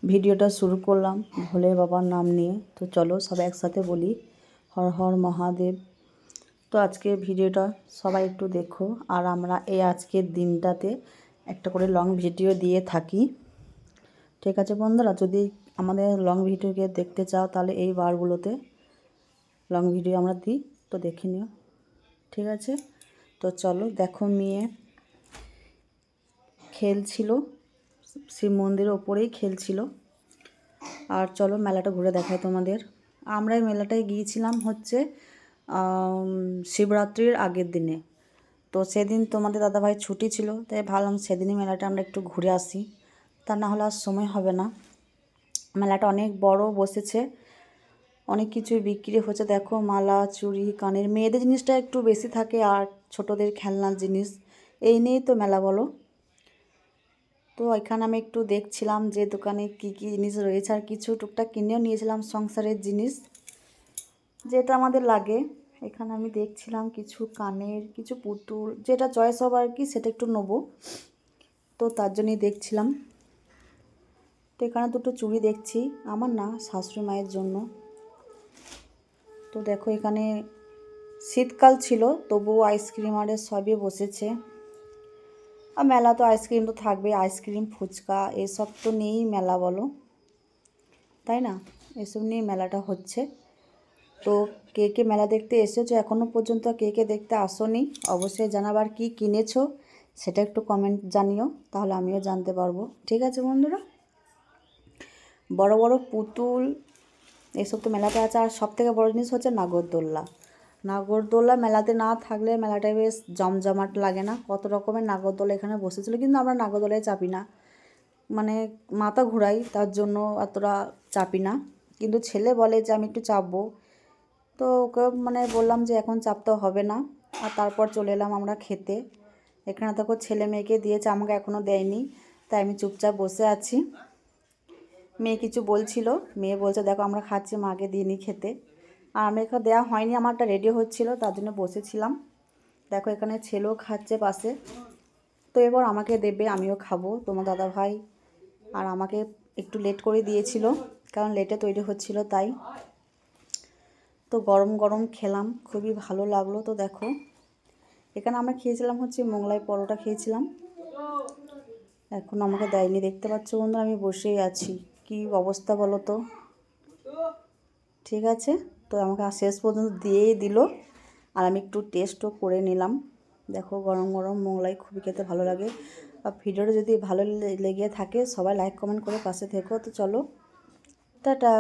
ভিডিওটা শুরু করলাম ভোলে বাবার নাম নিয়ে। তো চলো সবাই একসাথে বলি হর হর মহাদেব। তো আজকে ভিডিওটা সবাই একটু দেখো। আর আমরা এই আজকের দিনটাতে একটা করে লং ভিডিও দিয়ে থাকি, ঠিক আছে বন্ধুরা? যদি আমাদের লং ভিডিওকে দেখতে চাও তাহলে এই বারগুলোতে লং ভিডিও আমরা দিই, তো দেখে নিও, ঠিক আছে? তো চলো দেখো, মেয়ে খেলছিল, শিব মন্দিরের ওপরেই খেলছিল। আর চলো মেলাটা ঘুরে দেখাই তোমাদের। আমরা এই মেলাটায় গিয়েছিলাম হচ্ছে শিবরাত্রির আগের দিনে। তো সেদিন তোমাদের দাদাভাই ছুটি ছিল, তাই ভাবলাম সেদিনই মেলাটা আমরা একটু ঘুরে আসি, তা না হলে আর সময় হবে না। মেলাটা অনেক বড় বসেছে, অনেক কিছুই বিক্রি হচ্ছে। দেখো মালা, চুড়ি, কানের, মেয়েদের জিনিসটা একটু বেশি থাকে, আর ছোটদের খেলনার জিনিস, এই নিয়েই তো মেলা বলো। তো এখানে আমি একটু দেখছিলাম যে দোকানে কি কি জিনিস রয়েছে, আর কিছু টুকটাক কিনেও নিয়েছিলাম সংসারের জিনিস যেটা আমাদের লাগে। এখানে আমি দেখছিলাম কিছু কানের, কিছু পুতুল, যেটা চয়েস হবে আর কি সেটা একটু নেবো, তো তার জন্যই দেখছিলাম। তো এখানে দুটো চুড়ি দেখছি, আমার না, শাশুড়ি মায়ের জন্য। তো দেখো এখানে শীতকাল ছিল তবুও আইসক্রিম আর সবই বসেছে। আর মেলা তো আইসক্রিম তো থাকবে, আইসক্রিম, ফুচকা এসব তো নিয়েই মেলা বলো, তাই না? এসব নিয়ে মেলাটা হচ্ছে। তো কে কে মেলা দেখতে এসেছো, এখনও পর্যন্ত কে কে দেখতে আসোনি অবশ্যই জানাবার, কি কিনেছো সেটা একটু কমেন্ট জানিও, তাহলে আমিও জানতে পারবো, ঠিক আছে বন্ধুরা? বড় বড় পুতুল এসব তো মেলাতে আছে। আর সবথেকে বড় জিনিস হচ্ছে নাগরদোল্লা। নাগরদোল্লা মেলাতে না থাকলে মেলাটায় বেশ জমজমাট লাগে না। কত রকমের নাগরদোল্লা এখানে বসেছিল, কিন্তু আমরা নাগরদোলায় চাপি না, মানে মাথা ঘুরাই, তার জন্য অতটা চাপি না। কিন্তু ছেলে বলে যে আমি একটু চাপবো, তো ওকে মানে বললাম যে এখন চাপতে হবে না। আর তারপর চলে এলাম আমরা খেতে। এখানে দেখো ছেলে মেয়েকে দিয়েছে, আমাকে এখনও দেয়নি, তাই আমি চুপচাপ বসে আছি। মেয়ে কিছু বলছিল, মেয়ে বলছে দেখো আমরা খাচ্ছি, মাকে দিইনি খেতে। আর আমাকে দেওয়া হয়নি, আমারটা রেডি হচ্ছিল, তার জন্য বসেছিলাম। দেখো এখানে ছেলেও খাচ্ছে পাশে। তো এবার আমাকে দেবে, আমিও খাবো। তোমার দাদা ভাই আর আমাকে একটু লেট করে দিয়েছিল, কারণ লেটে তৈরি হচ্ছিল তাই। তো গরম গরম খেলাম, খুবই ভালো লাগলো। তো দেখো এখানে আমরা খেয়েছিলাম হচ্ছে মোগলাই পরোটা খেয়েছিলাম, এখন আমাকে দেয়নি। দেখতে পাচ্ছ বন্ধু, আমি বসেই আছি, কি অবস্থা বলো তো, ঠিক আছে? তো আমাকে শেষ পর্যন্ত দিয়েই দিল, আর আমি একটু টেস্টও করে নিলাম। দেখো গরম গরম মোগলাই খুবই খেতে ভালো লাগে। আর ভিডিওটা যদি ভালো লেগে থাকে সবাই লাইক কমেন্ট করে পাশে থেকো। তো চলো, টাটা।